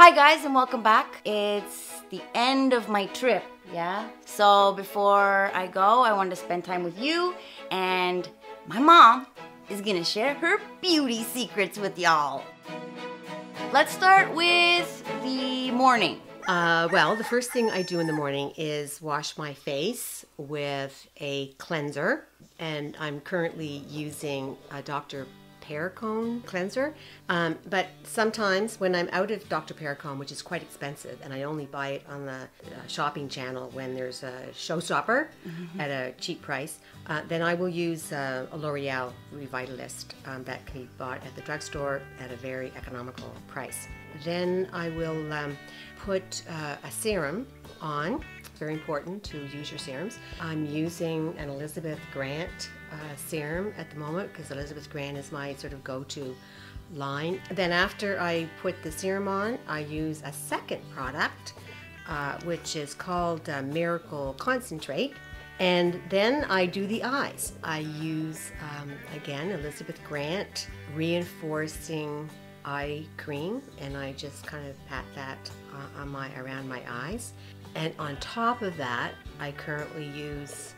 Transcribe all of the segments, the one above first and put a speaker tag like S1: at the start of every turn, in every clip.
S1: Hi guys and welcome back. It's the end of my trip, yeah? So before I go, I wanted to spend time with you, and my mom is gonna share her beauty secrets with y'all. Let's start with the morning.
S2: Well, the first thing I do in the morning is wash my face with a cleanser, and I'm currently using a Dr. Perricone cleanser, but sometimes when I'm out of Dr. Perricone, which is quite expensive, and I only buy it on the shopping channel when there's a showstopper at a cheap price, then I will use a L'Oreal Revitalist that can be bought at the drugstore at a very economical price. Then I will put a serum on. It's very important to use your serums. I'm using an Elizabeth Grant serum at the moment because Elizabeth Grant is my sort of go-to line. Then after I put the serum on, I use a second product which is called Miracle Concentrate, and then I do the eyes. I use again Elizabeth Grant reinforcing eye cream, and I just kind of pat that around my eyes. And on top of that, I currently use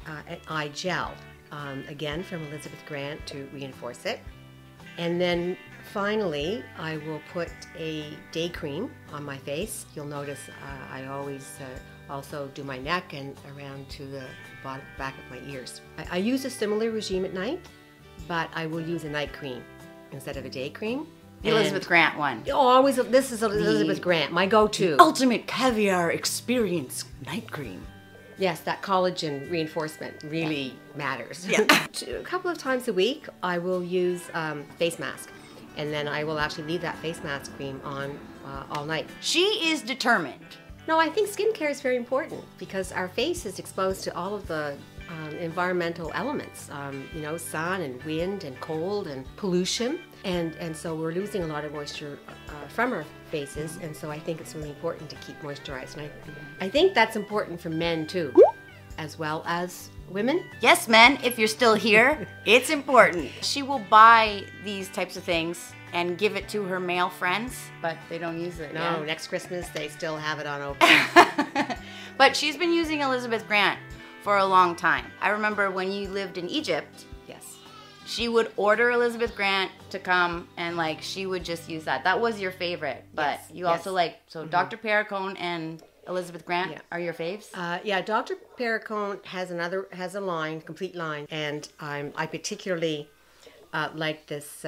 S2: an eye gel, again from Elizabeth Grant to reinforce it. And then finally, I will put a day cream on my face. You'll notice I always also do my neck and around to the back of my ears. I use a similar regime at night, but I will use a night cream instead of a day cream.
S1: The Elizabeth Grant one.
S2: Oh, always. This is Elizabeth Grant, my go-to.
S1: Ultimate Caviar Experience Night Cream.
S2: Yes, that collagen reinforcement really matters. Yeah. A couple of times a week, I will use face mask, and then I will actually leave that face mask cream on all night.
S1: She is determined.
S2: No, I think skincare is very important because our face is exposed to all of the environmental elements, you know, sun and wind and cold and pollution, and so we're losing a lot of moisture from our faces, and so I think it's really important to keep moisturized. And I think that's important for men too, as well as women.
S1: Yes, men, if you're still here, it's important. She will buy these types of things and give it to her male friends, but they don't use it.
S2: No, next Christmas they still have it on open.
S1: But she's been using Elizabeth Grant for a long time. I remember when you lived in Egypt,
S2: Yes.
S1: she would order Elizabeth Grant to come, and like she would just use that. That was your favorite, but
S2: Yes,
S1: you
S2: yes.
S1: also like, so Dr. Perricone and Elizabeth Grant are your faves?
S2: Yeah, Dr. Perricone has a line, complete line, and I particularly like this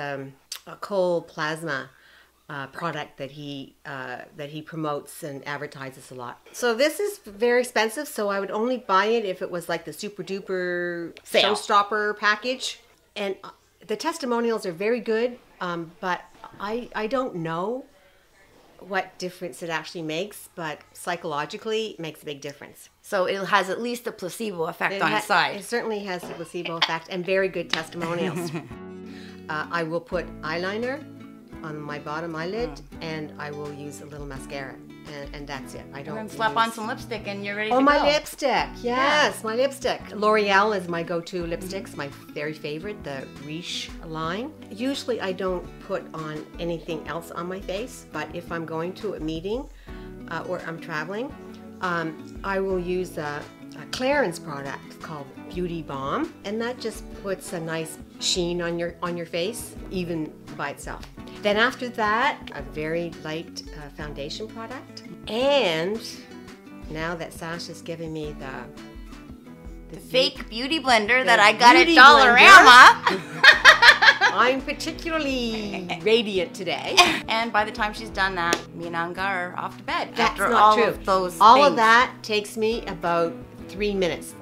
S2: Coal Plasma product that he promotes and advertises a lot. So this is very expensive, so I would only buy it if it was like the super duper showstopper package. And the testimonials are very good, but I don't know what difference it actually makes, but psychologically it makes a big difference.
S1: So it has at least a placebo effect on its side.
S2: It certainly has a placebo effect and very good testimonials. I will put eyeliner on my bottom eyelid, and I will use a little mascara, and that's it. I don't.
S1: And then slap on some lipstick, and you're ready to go.
S2: Oh, my lipstick! Yes, my lipstick. L'Oreal is my go-to lipsticks. My very favorite, the Riche line. Usually, I don't put on anything else on my face, but if I'm going to a meeting or I'm traveling, I will use a Clarins product called Beauty Balm, and that just puts a nice sheen on your face, even by itself. Then after that, a very light foundation product. And now that Sasha's giving me the
S1: fake beauty blender that I got at
S2: beauty
S1: Dollarama.
S2: I'm particularly radiant today.
S1: And by the time she's done that, me and Anga are off to bed.
S2: That's
S1: after
S2: not
S1: all
S2: true.
S1: of those
S2: all
S1: things.
S2: of that takes me about 3 minutes.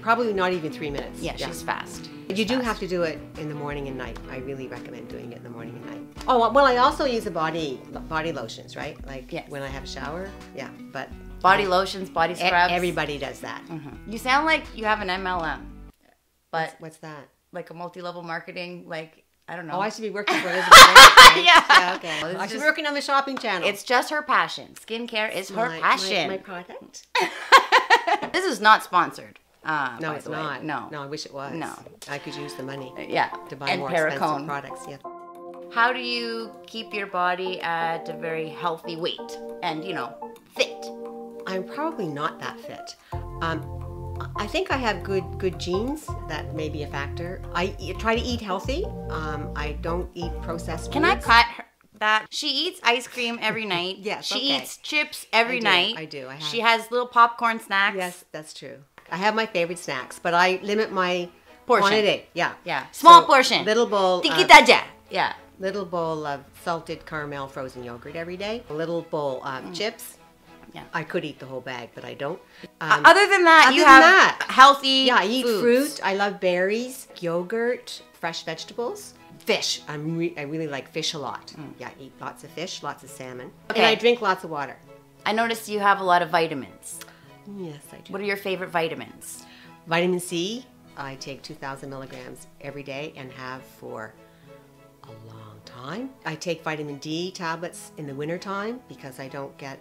S2: Probably not even 3 minutes.
S1: Yeah, she's fast.
S2: You do have to do it in the morning and night. I really recommend doing it in the morning and night. Oh, well, I also use the body lotions, right? Like when I have a shower. Yeah, but
S1: body lotions, body scrubs.
S2: Everybody does that.
S1: You sound like you have an MLM, but
S2: what's that?
S1: Like a multi-level marketing, like I don't know.
S2: Oh, I should be working for Elizabeth Grant.
S1: Yeah.
S2: Okay. Well, I should be working on the shopping channel.
S1: It's just her passion. Skincare is her passion.
S2: My product.
S1: This is not sponsored.
S2: No, it's not.
S1: No.
S2: No, I wish it was.
S1: No.
S2: I could use the money.
S1: Yeah.
S2: To buy more expensive products. Yeah.
S1: how do you keep your body at a very healthy weight and, you know, fit?
S2: I'm probably not that fit. I think I have good genes. That may be a factor. I try to eat healthy. I don't eat processed
S1: Can I
S2: foods.
S1: cut that? She eats ice cream every night.
S2: Yes,
S1: She
S2: okay.
S1: eats chips every
S2: I do,
S1: night.
S2: I do, I have.
S1: She has little popcorn snacks.
S2: Yes, that's true. I have my favorite snacks, but I limit my
S1: Portion.
S2: quantity. Yeah.
S1: Yeah. Small
S2: So,
S1: portion.
S2: Little bowl.
S1: Tiki-taja. Yeah.
S2: Little bowl of salted caramel frozen yogurt every day. A little bowl of chips.
S1: Yeah.
S2: I could eat the whole bag, but I don't.
S1: Other than that,
S2: other
S1: you
S2: than
S1: have
S2: that,
S1: healthy
S2: Yeah, I eat
S1: foods.
S2: fruit. I love berries, yogurt, fresh vegetables, fish. I really like fish a lot. Yeah, I eat lots of fish, lots of salmon,
S1: Okay.
S2: and I drink lots of water.
S1: I noticed you have a lot of vitamins.
S2: Yes, I do.
S1: What are your favorite vitamins?
S2: Vitamin C. I take 2,000 milligrams every day and have for a long time. I take vitamin D tablets in the wintertime because I don't get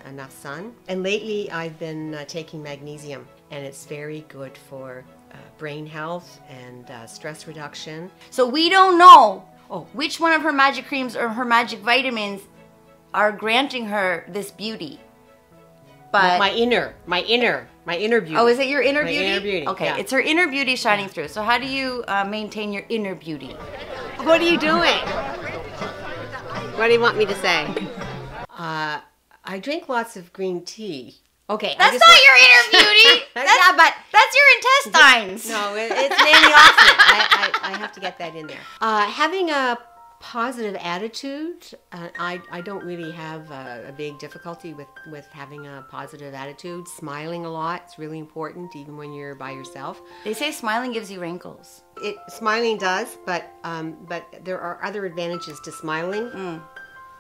S2: enough sun. And lately I've been taking magnesium, and it's very good for brain health and stress reduction.
S1: So we don't know
S2: Oh.
S1: which one of her magic creams or her magic vitamins are granting her this beauty. But
S2: My inner beauty.
S1: oh, is it your inner
S2: My
S1: beauty?
S2: inner beauty,
S1: Okay,
S2: yeah.
S1: it's her inner beauty shining through. So how do you maintain your inner beauty?
S2: What are you doing? What do you want me to say? I drink lots of green tea. Okay.
S1: That's not your inner beauty.
S2: Yeah, but
S1: That's your intestines.
S2: no, it's an antioxidant. I have to get that in there. Having a positive attitude, I don't really have a big difficulty with having a positive attitude. Smiling a lot, it's really important, even when you're by yourself.
S1: They say smiling gives you wrinkles.
S2: Smiling does, but there are other advantages to smiling.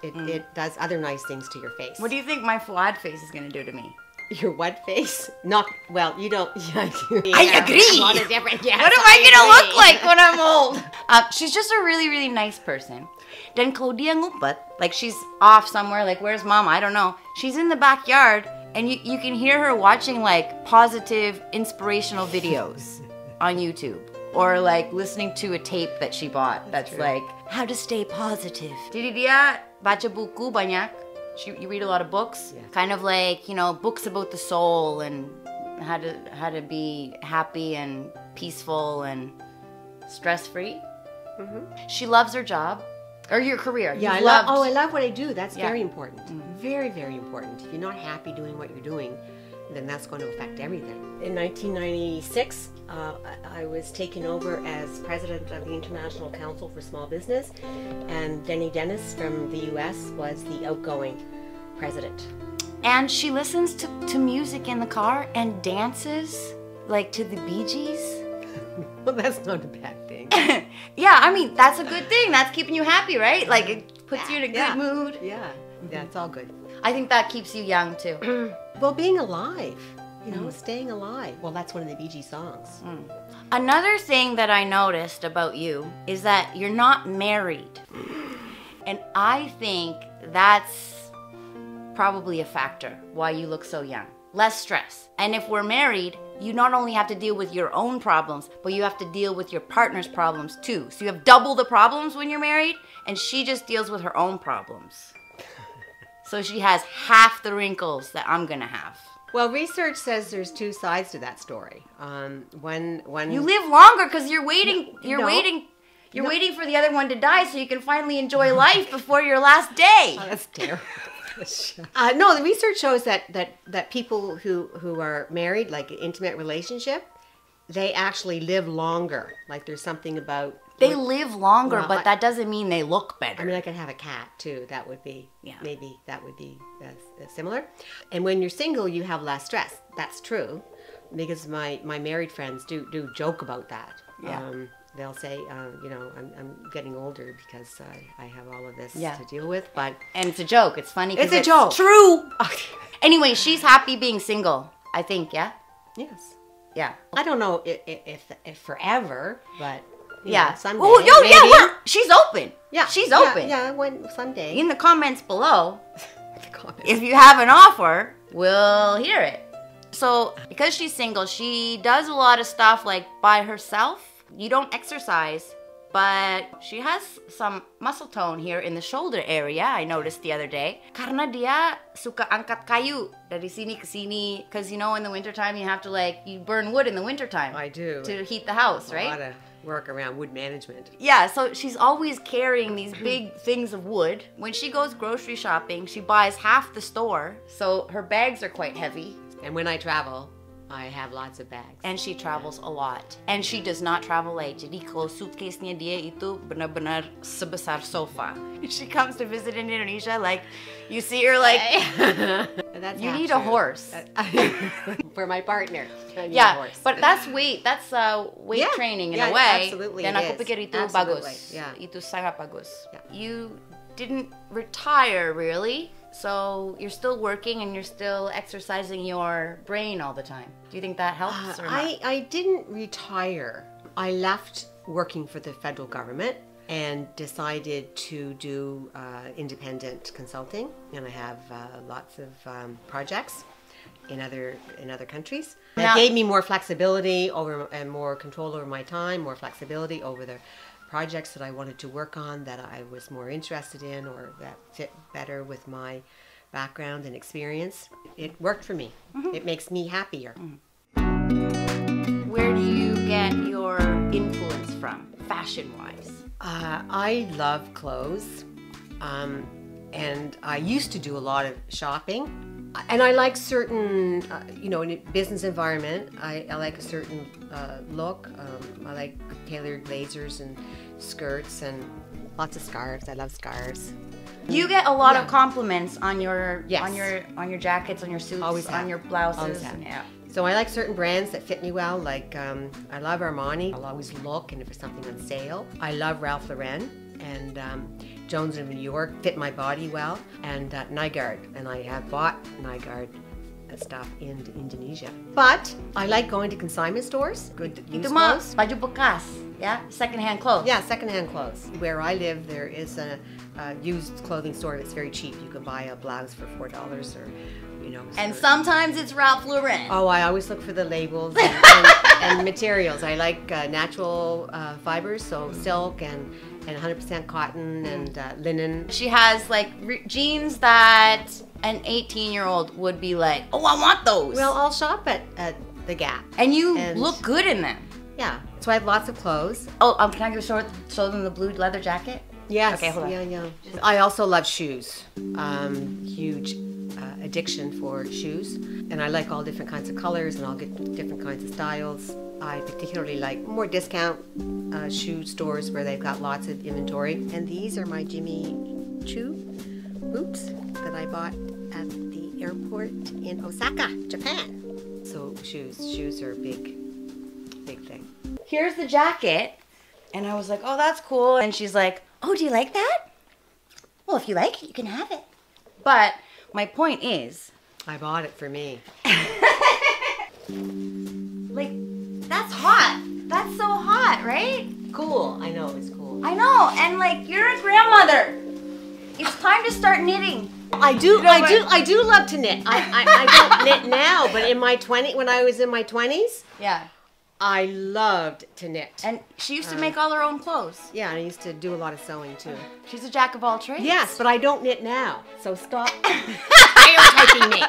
S2: It does other nice things to your face.
S1: What do you think my flat face is going to do to me?
S2: Your what face? Not well. You don't. Yeah,
S1: I agree.
S2: A lot of different. Yes,
S1: What am I gonna look like when I'm old? She's just a really, really nice person. Then Claudia ngumpet, like she's off somewhere, like where's mom? I don't know. She's in the backyard, and you can hear her watching like positive, inspirational videos on YouTube. Or like listening to a tape that she bought that's
S2: true.
S1: like, how to stay positive. Jadi dia baca buku banyak. You read a lot of books,
S2: Yes.
S1: kind of like, you know, books about the soul and how to be happy and peaceful and stress-free. She loves her job or your career.
S2: Yeah,
S1: You've
S2: I
S1: loved-
S2: love what I do. That's
S1: Yeah.
S2: very important. Very, very important. If you're not happy doing what you're doing, then that's going to affect everything. In 1996, I was taken over as president of the International Council for Small Business, and Denny Dennis from the U.S. was the outgoing president.
S1: And she listens to music in the car and dances like to the Bee Gees.
S2: Well, that's not a bad thing.
S1: Yeah, I mean, that's a good thing. That's keeping you happy, right? Like it puts you in a good
S2: Yeah.
S1: mood.
S2: Yeah, that's all good.
S1: I think that keeps you young too.
S2: Well, being alive, staying alive. Well, that's one of the Bee Gees songs.
S1: Another thing that I noticed about you is that you're not married. And I think that's probably a factor why you look so young. Less stress. And if we're married, you not only have to deal with your own problems, but you have to deal with your partner's problems too. So you have double the problems when you're married, and she just deals with her own problems. So she has half the wrinkles that I'm gonna have.
S2: Well, research says there's two sides to that story. When
S1: You live longer because you're waiting. You're
S2: No.
S1: waiting. You're waiting for the other one to die so you can finally enjoy life before your last day.
S2: Oh, that's terrible. No, the research shows that people who are married, like an intimate relationship, they actually live longer. Like there's something about
S1: They live longer,
S2: Well,
S1: but that doesn't mean they look better.
S2: I mean, I could have a cat too. That would be
S1: Yeah.
S2: maybe that would be similar. And when you're single, you have less stress. That's true, because my married friends do joke about that.
S1: Yeah.
S2: They'll say, I'm getting older because I have all of this
S1: Yeah.
S2: to deal with. But
S1: And it's a joke. It's funny. 'cause
S2: It's a joke.
S1: True. Anyway, she's happy being single. I think. Yeah.
S2: yes,
S1: Yeah.
S2: I don't know if forever, but
S1: Yeah.
S2: someday.
S1: Oh,
S2: maybe.
S1: yeah. She's open.
S2: Yeah,
S1: She's
S2: yeah,
S1: open.
S2: Yeah, when someday.
S1: In the comments below,
S2: The comments.
S1: if you have an offer, we'll hear it. So, because she's single, she does a lot of stuff like by herself. You don't exercise but she has some muscle tone here in the shoulder area, I noticed the other day. Karena dia suka angkat kayu dari sini ke sini. Because you know in the wintertime you have to you burn wood in the wintertime.
S2: I do.
S1: To heat the house, right?
S2: A lot of work around wood management.
S1: Yeah, so she's always carrying these big things of wood. When she goes grocery shopping, she buys half the store. So her bags are quite heavy.
S2: And when I travel, I have lots of bags.
S1: And she travels a lot. And she does not travel light. Jadi kalau suitcase-nya dia itu benar-benar sebesar sofa. She comes to visit in Indonesia, you see her
S2: That's
S1: you need a horse.
S2: For my partner.
S1: Yeah, but that's weight training in a way.
S2: Absolutely.
S1: Dan aku pikir itu bagus.
S2: Yeah.
S1: Itu sangat bagus.
S2: Yeah.
S1: You didn't retire really. So you're still working and you're still exercising your brain all the time. Do you think that helps or not?
S2: I didn't retire. I left working for the federal government and decided to do independent consulting. And I have lots of projects in other countries. That gave me more flexibility and more control over my time, more flexibility over the projects that I wanted to work on, that I was more interested in, or that fit better with my background and experience. It worked for me. Mm-hmm. It makes me happier.
S1: Mm-hmm. Where do you get your influence from, fashion-wise?
S2: I love clothes, and I used to do a lot of shopping. And I like certain, in a business environment, I like a certain look. I like tailored blazers and skirts and lots of scarves. I love scarves.
S1: You get a lot of compliments on your on your jackets, on your suits, on your blouses.
S2: Always have.
S1: Yeah.
S2: So I like certain brands that fit me well. Like I love Armani. I'll always look, and if there's something on sale. I love Ralph Lauren and Jones of New York fit my body well, and Nygaard, and I have bought Nygaard stuff in Indonesia. But I like going to consignment stores, good used clothes.
S1: Baju bekas, yeah? Secondhand clothes.
S2: Yeah, secondhand clothes. Where I live, there is a used clothing store that's very cheap. You can buy a blouse for $4 or,
S1: And sometimes it's Ralph Lauren.
S2: Oh, I always look for the labels and materials. I like natural fibers, so silk and 100% cotton and linen.
S1: She has jeans that an 18-year-old would be like, oh, I want those.
S2: Well, I'll shop at the Gap.
S1: And you look good in them.
S2: Yeah. So I have lots of clothes.
S1: Oh, can I show them the blue leather jacket?
S2: Yes.
S1: Okay, hold on.
S2: Yeah. I also love shoes. Huge addiction for shoes. And I like all different kinds of colors, and I'll get different kinds of styles. I particularly like more discount shoe stores where they've got lots of inventory. And these are my Jimmy Choo boots that I bought at the airport in Osaka, Japan. So shoes are a big thing.
S1: Here's the jacket. And I was like, oh, that's cool. And she's like, oh, do you like that? Well, if you like it, you can have it. But my point is,
S2: I bought it for me.
S1: That's hot. That's so hot, right?
S2: Cool. I know, it's cool.
S1: I know. And you're a grandmother. It's time to start knitting.
S2: I do love to knit. I don't knit now, but when I was in my 20s,
S1: yeah,
S2: I loved to knit.
S1: And she used to make all her own clothes.
S2: Yeah, and I used to do a lot of sewing too.
S1: She's a jack of all trades.
S2: Yes, but I don't knit now. So stop stereotyping me.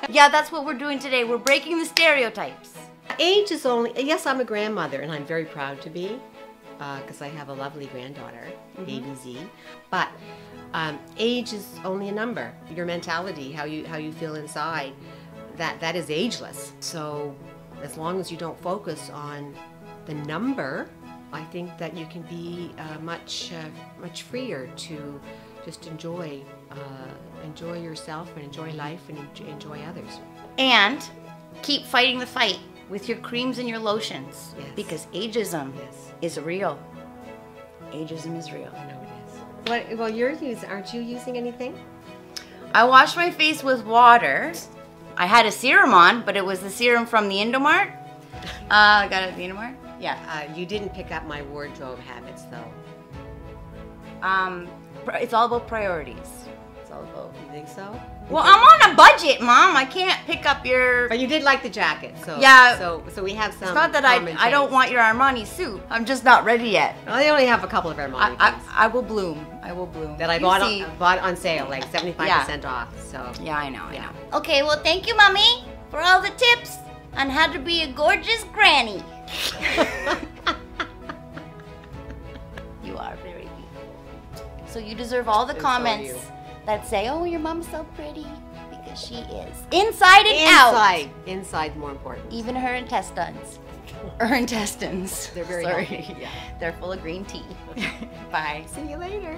S1: Yeah, that's what we're doing today. We're breaking the stereotypes.
S2: Age is yes, I'm a grandmother, and I'm very proud to be, because I have a lovely granddaughter, baby Z. But age is only a number. Your mentality, how you feel inside, that is ageless. So as long as you don't focus on the number, I think that you can be much freer to just enjoy yourself and enjoy life and enjoy others.
S1: And keep fighting the fight with your creams and your lotions.
S2: Yes.
S1: Because ageism is real. Ageism is real.
S2: I know it is. Well, aren't you using anything?
S1: I washed my face with water. I had a serum on, but it was the serum from the Indomart. I got it at the Indomart. Yeah.
S2: You didn't pick up my wardrobe habits, though.
S1: It's all about priorities. It's all about.
S2: You think so?
S1: Well, I'm on a a budget, Mom. I can't pick up your...
S2: But you did like the jacket, so
S1: Yeah.
S2: So we have some.
S1: It's not that I don't want your Armani suit. I'm just not ready yet.
S2: Well, I only have a couple of Armani things
S1: I will bloom. I will bloom.
S2: that I bought on sale, like 75% off. So
S1: Yeah, I know. Okay, well, thank you, Mommy, for all the tips on how to be a gorgeous granny. You are very beautiful. So you deserve all the
S2: And so
S1: comments
S2: do you.
S1: that say, "Oh, your mom's so pretty," because she is. Inside and out.
S2: Inside more important.
S1: Even her intestines. Her intestines.
S2: They're very
S1: Sorry.
S2: healthy. Yeah.
S1: They're full of green tea. Bye.
S2: See you later.